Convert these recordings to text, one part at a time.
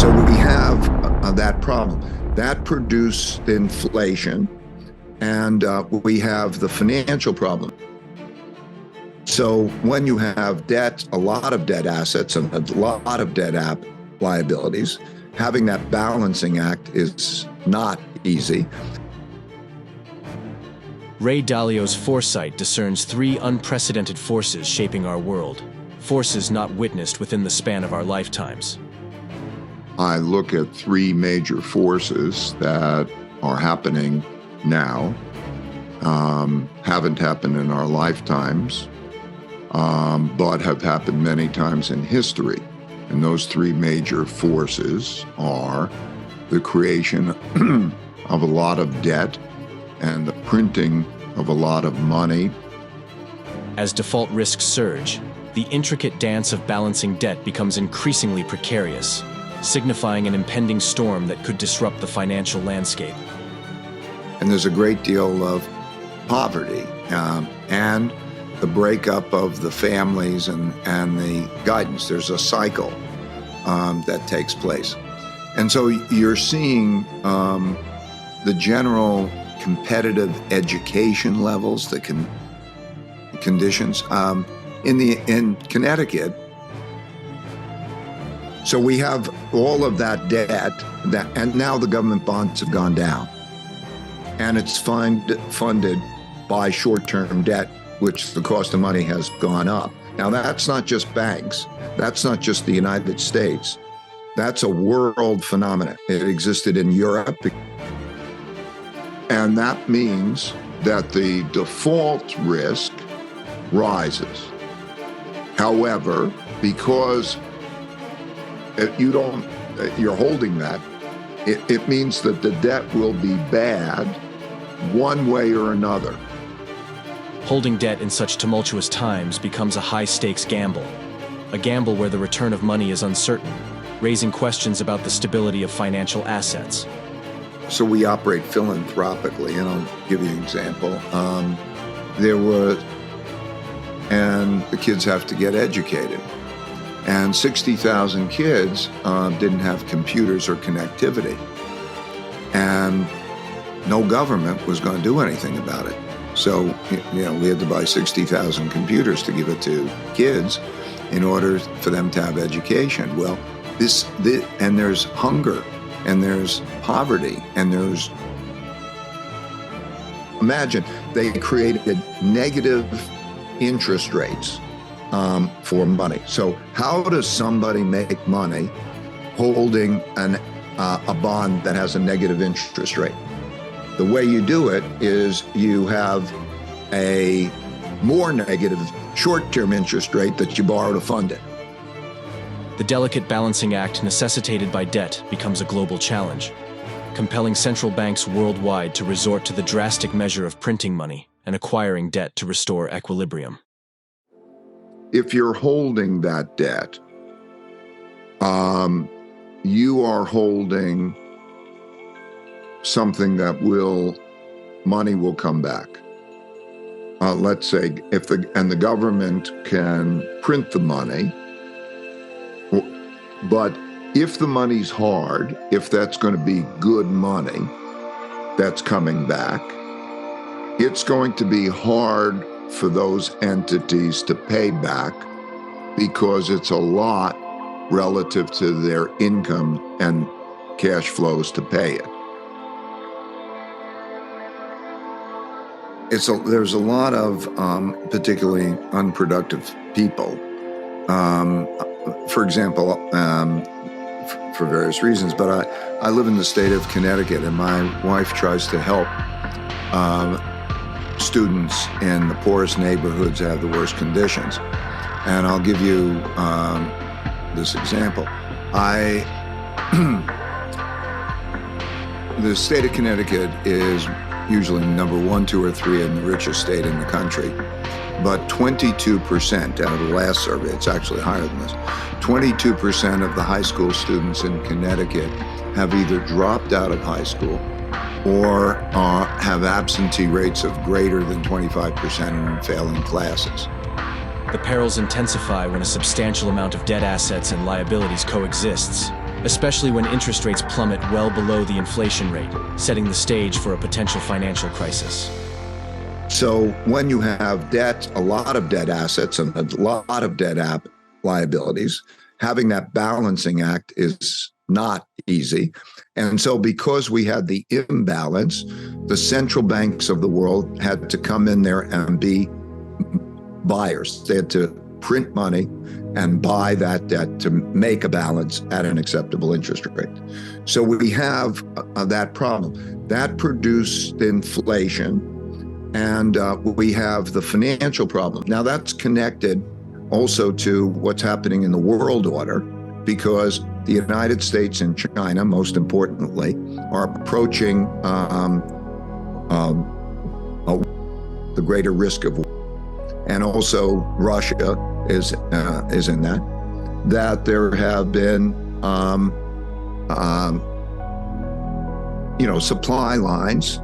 So we have that problem. That produced inflation, and we have the financial problem. So when you have debt, a lot of debt assets and a lot of debt liabilities, having that balancing act is not easy. Ray Dalio's foresight discerns three unprecedented forces shaping our world, forces not witnessed within the span of our lifetimes. I look at three major forces that are happening now, haven't happened in our lifetimes, but have happened many times in history. And those three major forces are the creation of a lot of debt and the printing of a lot of money. As default risks surge, the intricate dance of balancing debt becomes increasingly precarious, signifying an impending storm that could disrupt the financial landscape. And there's a great deal of poverty and the breakup of the families and the guidance. There's a cycle that takes place. And so you're seeing the general competitive education levels, the conditions in Connecticut. So we have all of that debt, and now the government bonds have gone down. And it's funded by short-term debt, which the cost of money has gone up. Now, that's not just banks. That's not just the United States. That's a world phenomenon. It existed in Europe. And that means that the default risk rises. However, because you're holding that, it means that the debt will be bad one way or another. Holding debt in such tumultuous times becomes a high-stakes gamble, a gamble where the return of money is uncertain, raising questions about the stability of financial assets. So we operate philanthropically, and I'll give you an example. And the kids have to get educated. And 60,000 kids didn't have computers or connectivity. And no government was going to do anything about it. So, we had to buy 60,000 computers to give it to kids in order for them to have education. Well, and there's hunger, and there's poverty, and there's... Imagine they created negative interest rates for money. So how does somebody make money holding a bond that has a negative interest rate? The way you do it is you have a more negative short-term interest rate that you borrow to fund it. The delicate balancing act necessitated by debt becomes a global challenge, compelling central banks worldwide to resort to the drastic measure of printing money and acquiring debt to restore equilibrium. If you're holding that debt, you are holding something that money will come back. Let's say the government can print the money, but if the money's hard, if that's going to be good money that's coming back, it's going to be hard for those entities to pay back because it's a lot relative to their income and cash flows to pay it. There's a lot of particularly unproductive people. For example, for various reasons, but I live in the state of Connecticut, and my wife tries to help students in the poorest neighborhoods have the worst conditions. And I'll give you this example. The state of Connecticut is usually number 1, 2, or 3 in the richest state in the country. But 22% out of the last survey, it's actually higher than this, 22% of the high school students in Connecticut have either dropped out of high school or have absentee rates of greater than 25% in failing classes. The perils intensify when a substantial amount of debt assets and liabilities coexists, especially when interest rates plummet well below the inflation rate, setting the stage for a potential financial crisis. So when you have debt, a lot of debt assets and a lot of debt liabilities, having that balancing act is not easy. And so because we had the imbalance, the central banks of the world had to come in there and be buyers. They had to print money and buy that debt to make a balance at an acceptable interest rate. So we have that problem. That produced inflation. And we have the financial problem. Now that's connected also to what's happening in the world order, because the United States and China, most importantly, are approaching the greater risk of war. And also Russia is in that there have been supply lines.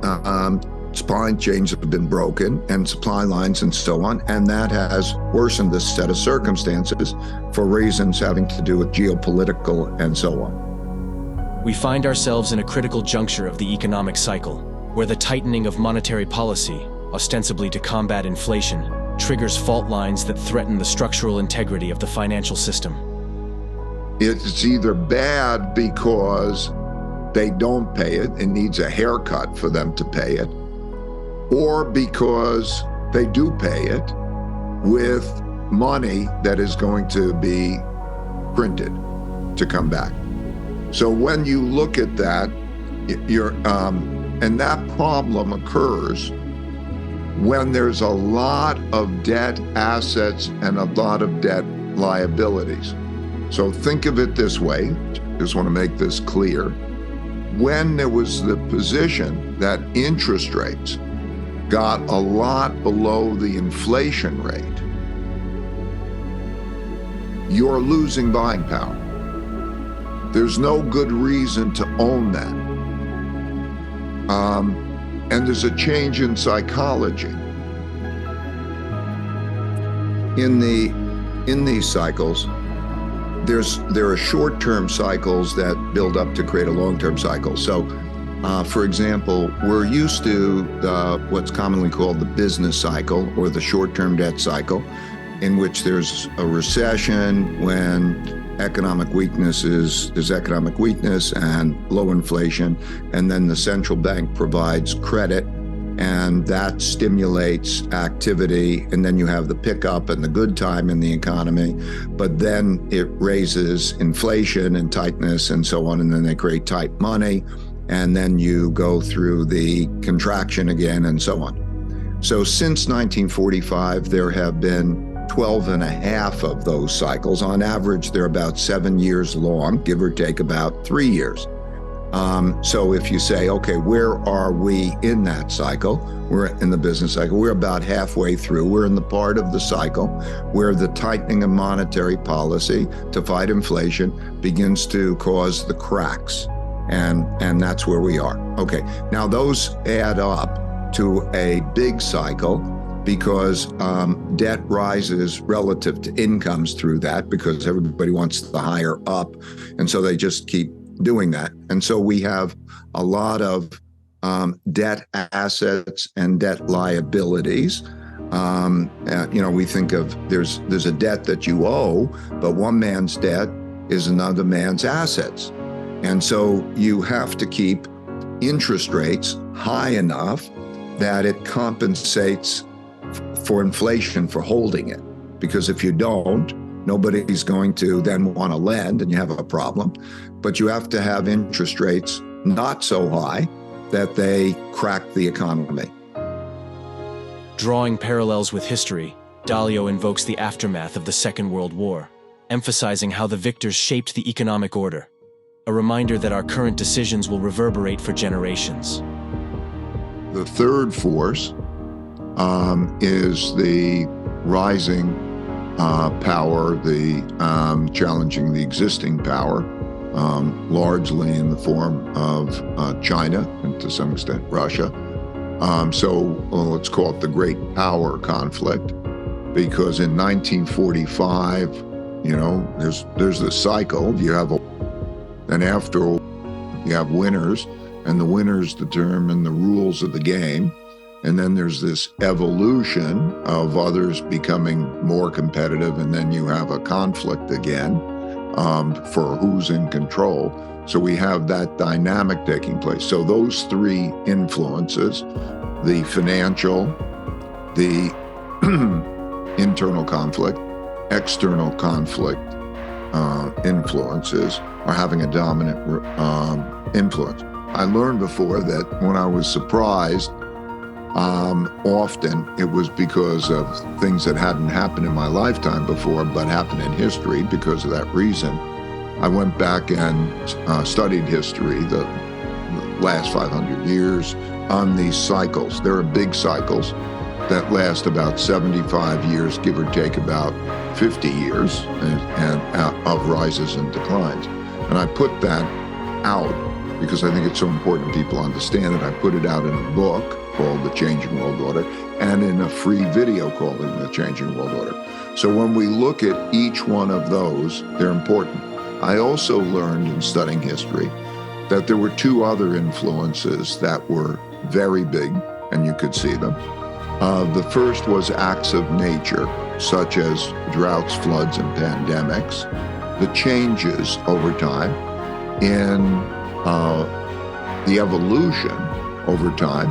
Supply chains have been broken and supply lines and so on. And that has worsened this set of circumstances for reasons having to do with geopolitical and so on. We find ourselves in a critical juncture of the economic cycle, where the tightening of monetary policy, ostensibly to combat inflation, triggers fault lines that threaten the structural integrity of the financial system. It's either bad because they don't pay it, it needs a haircut for them to pay it, or because they do pay it with money that is going to be printed to come back. So when you look at that, and that problem occurs when there's a lot of debt assets and a lot of debt liabilities. So think of it this way, just want to make this clear. When there was the position that interest rates got a lot below the inflation rate, you're losing buying power. There's no good reason to own that. And there's a change in psychology. In these cycles, there are short-term cycles that build up to create a long-term cycle. So, for example, we're used to what's commonly called the business cycle or the short-term debt cycle, in which there's a recession when there's economic weakness and low inflation, and then the central bank provides credit, and that stimulates activity, and then you have the pickup and the good time in the economy, but then it raises inflation and tightness and so on, and then they create tight money, and then you go through the contraction again and so on. So since 1945, there have been 12 and a half of those cycles. On average, they're about 7 years long, give or take about 3 years. So if you say, okay, where are we in that cycle? We're in the business cycle. We're about halfway through. We're in the part of the cycle where the tightening of monetary policy to fight inflation begins to cause the cracks. And that's where we are. Okay, now those add up to a big cycle, because debt rises relative to incomes through that, because everybody wants the higher up. And so they just keep doing that. And so we have a lot of debt assets and debt liabilities. We think of there's a debt that you owe, but one man's debt is another man's assets. And so you have to keep interest rates high enough that it compensates for inflation for holding it. Because if you don't, nobody's going to then want to lend and you have a problem. But you have to have interest rates not so high that they crack the economy. Drawing parallels with history, Dalio invokes the aftermath of the Second World War, emphasizing how the victors shaped the economic order, a reminder that our current decisions will reverberate for generations. The third force is the rising power, the challenging the existing power, largely in the form of China and to some extent Russia. Let's call it the great power conflict, because in 1945, there's this cycle. You have Then after, you have winners, and the winners determine the rules of the game. And then there's this evolution of others becoming more competitive, and then you have a conflict again for who's in control. So we have that dynamic taking place. So those three influences, the financial, the internal conflict, external conflict influences are having a dominant influence. I learned before that when I was surprised, often it was because of things that hadn't happened in my lifetime before, but happened in history because of that reason. I went back and studied history, the last 500 years, on these cycles. There are big cycles that last about 75 years, give or take about 50 years, and of rises and declines. And I put that out because I think it's so important people understand it. I put it out in a book called The Changing World Order and in a free video called The Changing World Order. So when we look at each one of those, they're important. I also learned in studying history that there were two other influences that were very big, and you could see them. The first was acts of nature, such as droughts, floods, and pandemics. The changes over time in the evolution over time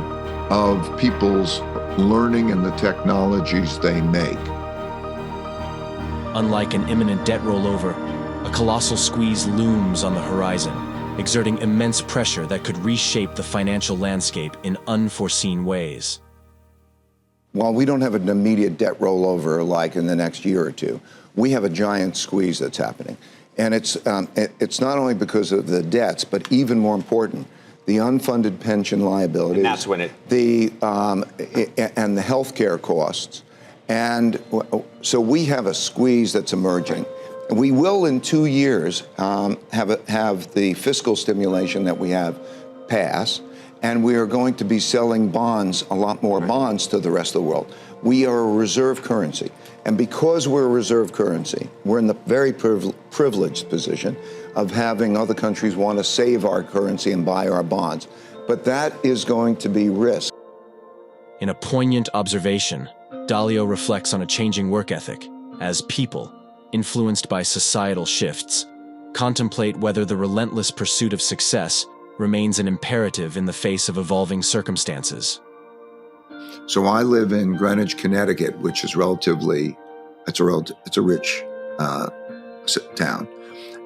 of people's learning and the technologies they make. Unlike an imminent debt rollover, a colossal squeeze looms on the horizon, exerting immense pressure that could reshape the financial landscape in unforeseen ways. While we don't have an immediate debt rollover like in the next year or two, we have a giant squeeze that's happening. And it's not only because of the debts, but even more important, the unfunded pension liabilities. And that's when and the healthcare costs. And so we have a squeeze that's emerging. We will, in 2 years, have the fiscal stimulation that we have pass, and we are going to be selling bonds, a lot more bonds to the rest of the world. We are a reserve currency. And because we're a reserve currency, we're in the very privileged position of having other countries want to save our currency and buy our bonds. But that is going to be risk. In a poignant observation, Dalio reflects on a changing work ethic as people, influenced by societal shifts, contemplate whether the relentless pursuit of success remains an imperative in the face of evolving circumstances. So I live in Greenwich, Connecticut, which is it's a rich town.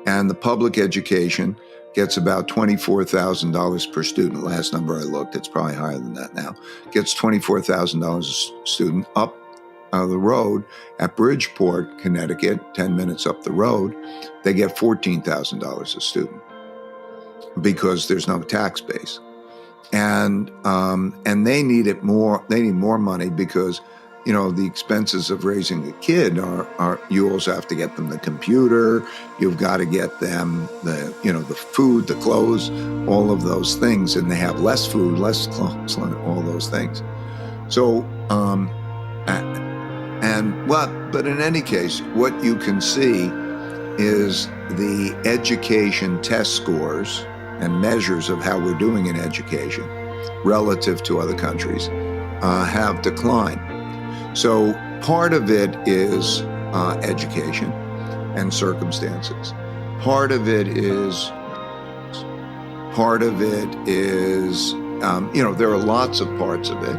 And the public education gets about $24,000 per student. Last number I looked, it's probably higher than that now. Gets $24,000 a student. Up the road at Bridgeport, Connecticut, 10 minutes up the road, they get $14,000 a student because there's no tax base. And they need more money because, you know, the expenses of raising a kid are you also have to get them the computer, you've got to get them the food, the clothes, all of those things, and they have less food, less clothes, all those things. So, but in any case, what you can see is the education test scores and measures of how we're doing in education relative to other countries have declined. So part of it is education and circumstances. Part of it is there are lots of parts of it.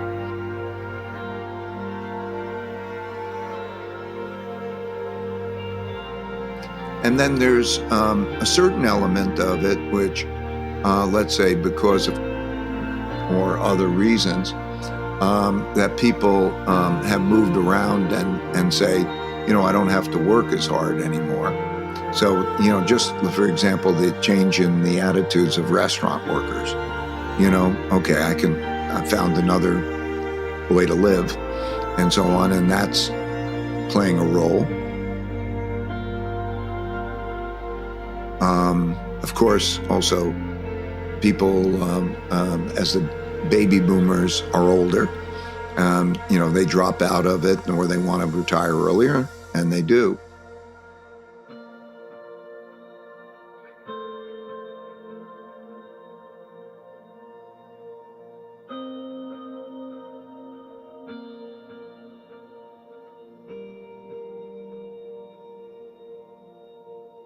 And then there's a certain element of it which, let's say because of or other reasons, that people have moved around and say, I don't have to work as hard anymore. So, just for example, the change in the attitudes of restaurant workers. Okay, I found another way to live and so on, and that's playing a role. Of course, also people, as the baby boomers are older, they drop out of it or they want to retire earlier, and they do.